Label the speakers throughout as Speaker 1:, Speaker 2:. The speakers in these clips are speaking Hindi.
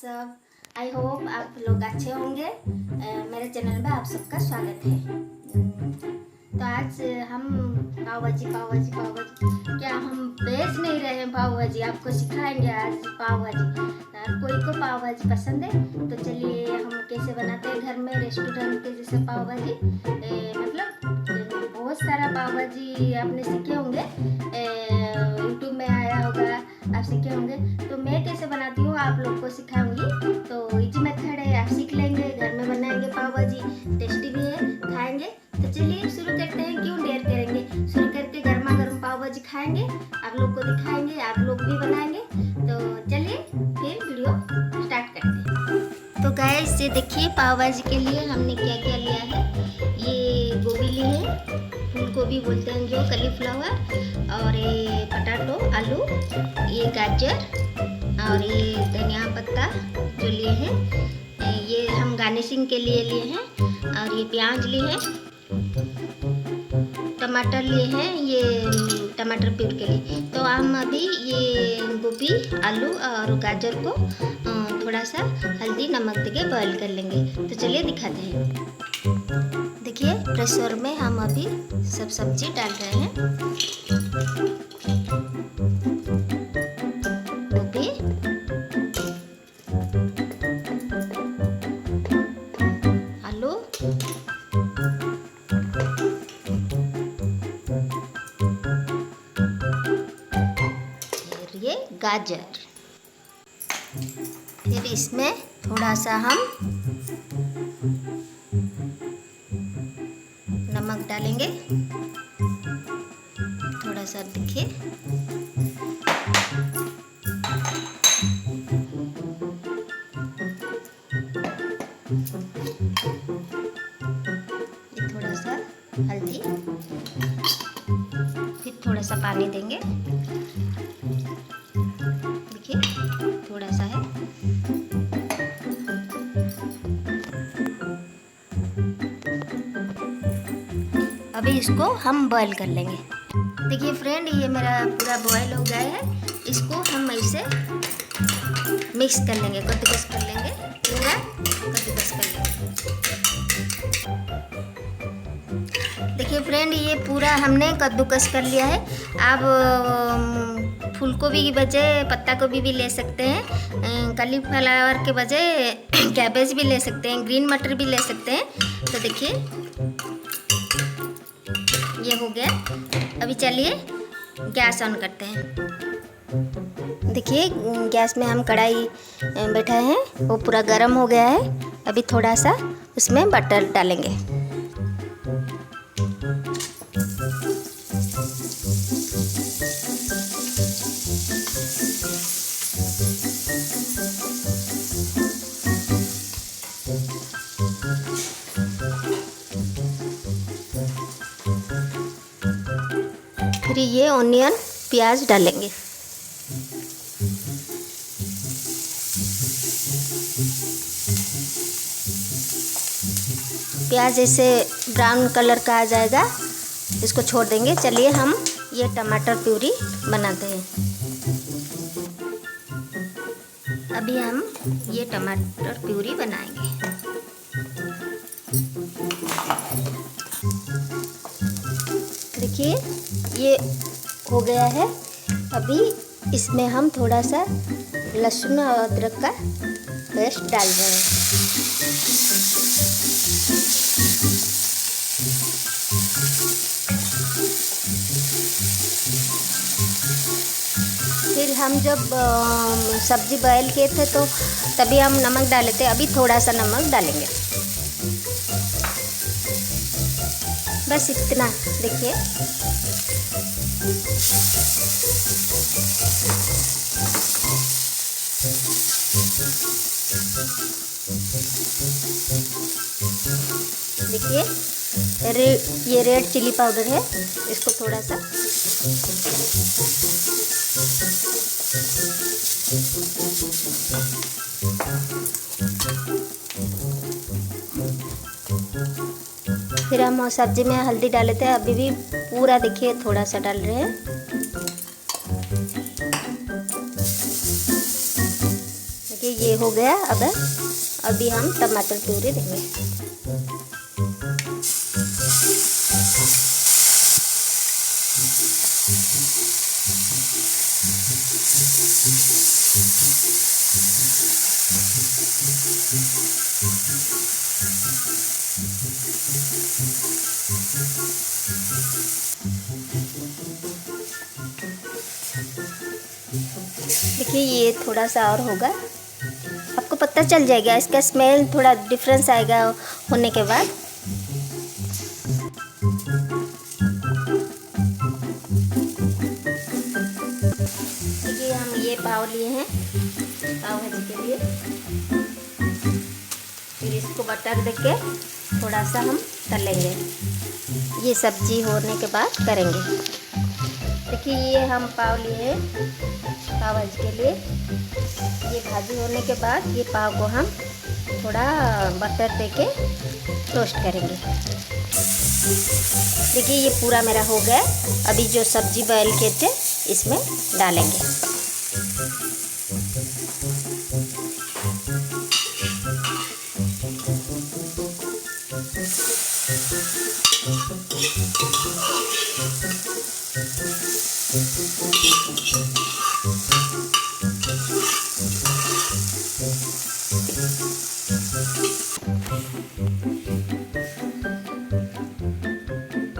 Speaker 1: सब। आई होप आप लोग अच्छे होंगे। मेरे चैनल में आप सबका स्वागत है। तो आज हम पाव भाजी क्या हम बेच नहीं रहे हैं पाव भाजी, आपको सिखाएंगे आज पाव भाजी। कोई को पाव भाजी पसंद है तो चलिए हम कैसे बनाते हैं घर में रेस्टोरेंट के जैसे पाव भाजी। मतलब बहुत सारा पाव भाजी आपने सीखे होंगे, यूट्यूब में आया होगा, आप सीखे होंगे। तो मैं कैसे बनाती हूँ आप लोग को सिखाऊंगी। तो इजी मेथड है, आप सीख लेंगे, घर में बनाएंगे पाव भाजी, टेस्टी भी है, खाएंगे। तो चलिए शुरू करते हैं, क्यों देर करेंगे, शुरू करके गर्मा गर्म पाव भाजी खाएंगे, आप लोग को दिखाएंगे, आप लोग भी बनाएंगे। तो चलिए फिर वीडियो स्टार्ट करते हैं। तो गाइस ये देखिए पाव भाजी के लिए हमने क्या क्या लिया है। ये गोभी ली है, फूल गोभी बोलते हैं जो, कलीफ्लावर, और ये पटाटो आलू, ये गाजर, और ये धनिया पत्ता जो लिए हैं, ये हम गार्निशिंग के लिए लिए हैं। और ये प्याज लिए हैं, टमाटर लिए हैं, ये टमाटर प्यूर के लिए। तो हम अभी ये गोभी आलू और गाजर को थोड़ा सा हल्दी नमक देके बॉईल कर लेंगे। तो चलिए दिखाते हैं। देखिए प्रेशर में हम अभी सब सब्जी डाल रहे हैं। गोभी, आलू, ये गाजर, फिर इसमें थोड़ा सा हम नमक डालेंगे, थोड़ा सा देखिए, ये थोड़ा सा हल्दी, फिर थोड़ा सा पानी देंगे। देखिए थोड़ा सा है। अभी इसको हम बॉईल कर लेंगे। देखिए फ्रेंड, ये मेरा पूरा बॉईल हो गया है। इसको हम ऐसे मिक्स कर लेंगे, कद्दूकस कर लेंगे, पूरा कद्दूकस कर लेंगे। देखिए फ्रेंड, ये पूरा हमने कद्दूकस कर लिया है। आप फूल गोभी की बजाय पत्ता गोभी भी ले सकते हैं, कलीफ्लावर के बजाय कैबेज भी ले सकते हैं, ग्रीन मटर भी ले सकते हैं। तो देखिए ये हो गया। अभी चलिए गैस ऑन करते हैं। देखिए गैस में हम कढ़ाई बैठा है, वो पूरा गर्म हो गया है। अभी थोड़ा सा उसमें बटर डालेंगे। फिर ये ऑनियन प्याज डालेंगे। प्याज ऐसे ब्राउन कलर का आ जाएगा, इसको छोड़ देंगे। चलिए हम ये टमाटर प्यूरी बनाते हैं। अभी हम ये टमाटर प्यूरी बनाएंगे। देखिए ये हो गया है। अभी इसमें हम थोड़ा सा लहसुन और अदरक का पेस्ट डाल रहे हैं। फिर हम जब सब्जी बॉयल किए थे तो तभी हम नमक डाले थे, अभी थोड़ा सा नमक डालेंगे, बस इतना। देखिए देखिए ये रेड चिली पाउडर है, इसको थोड़ा सा फिर हम सब्जी में हल्दी डाले थे, अभी भी पूरा देखिए थोड़ा सा डाल रहे हैं। देखिए ये ये हो गया। अब अभी हम टमाटर प्यूरी देंगे। देखिए ये थोड़ा सा और होगा, आपको पता चल जाएगा, इसका स्मेल थोड़ा डिफरेंस आएगा होने के बाद। देखिए हम ये पाव लिए हैं पाव भाजी के लिए। फिर इसको बटर देके थोड़ा सा हम तलेंगे। ये सब्जी होने के बाद करेंगे। देखिए ये हम पाव लिए पाव भाजी के लिए। ये भाजी होने के बाद ये पाव को हम थोड़ा बटर देके टोस्ट करेंगे। देखिए ये पूरा मेरा हो गया। अभी जो सब्जी बॉयल किए थे इसमें डालेंगे।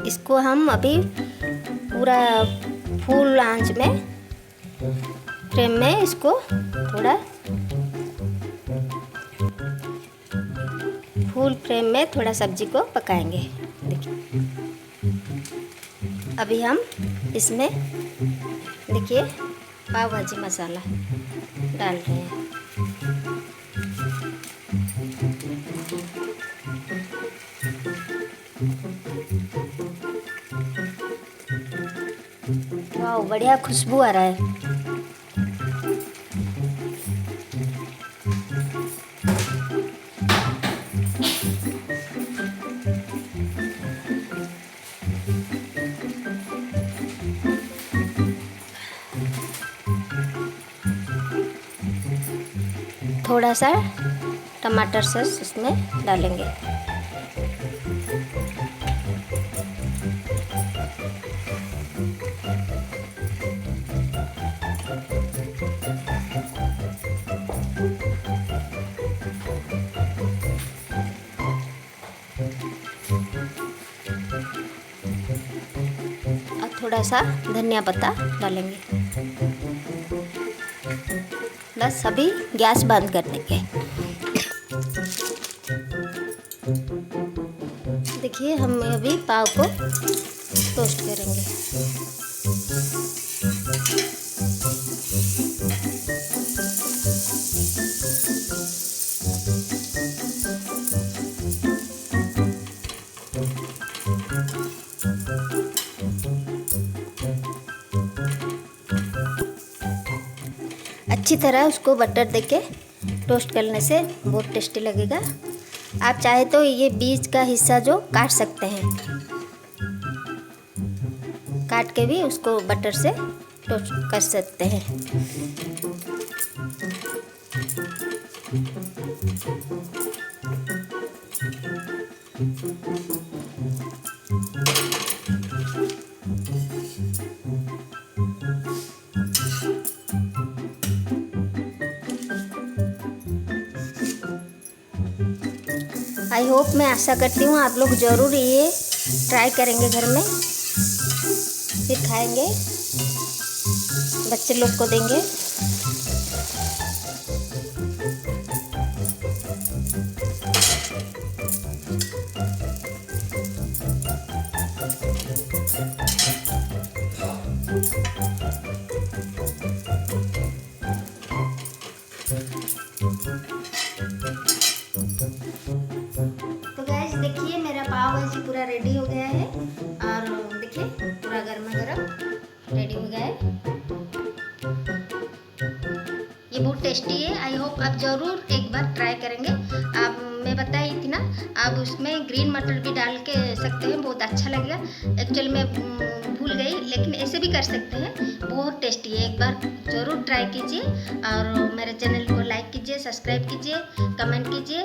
Speaker 1: इसको हम अभी पूरा फुल आंच में फ्लेम में इसको थोड़ा फुल फ्लेम में थोड़ा सब्जी को पकाएंगे। देखिए अभी हम इसमें देखिए पाव भाजी मसाला डाल रहे हैं। वाह बढ़िया खुशबू आ रहा है। थोड़ा सा टमाटर सॉस इसमें डालेंगे। और थोड़ा सा धनिया पत्ता डालेंगे। बस अभी गैस बंद कर देंगे। देखिए हम अभी पाव को टोस्ट करेंगे। अच्छी तरह उसको बटर देके टोस्ट करने से बहुत टेस्टी लगेगा। आप चाहे तो ये बीच का हिस्सा जो काट सकते हैं, काट के भी उसको बटर से टोस्ट कर सकते हैं। आई होप, मैं आशा करती हूँ आप लोग ज़रूर ये ट्राई करेंगे घर में, फिर खाएंगे, बच्चे लोग को देंगे। देखिए मेरा पाव भाजी पूरा रेडी हो गया है और देखिए पूरा गर्मा गर्म रेडी हो गया है। ये बहुत टेस्टी है। आई होप आप ज़रूर एक बार ट्राई करेंगे। आप मैं बताई थी ना, आप उसमें ग्रीन मटर भी डाल के सकते हैं, बहुत अच्छा लगेगा। एक्चुअली मैं भूल गई, लेकिन ऐसे भी कर सकते हैं, बहुत टेस्टी है। एक बार ज़रूर ट्राई कीजिए और मेरे चैनल को लाइक कीजिए, सब्सक्राइब कीजिए, कमेंट कीजिए।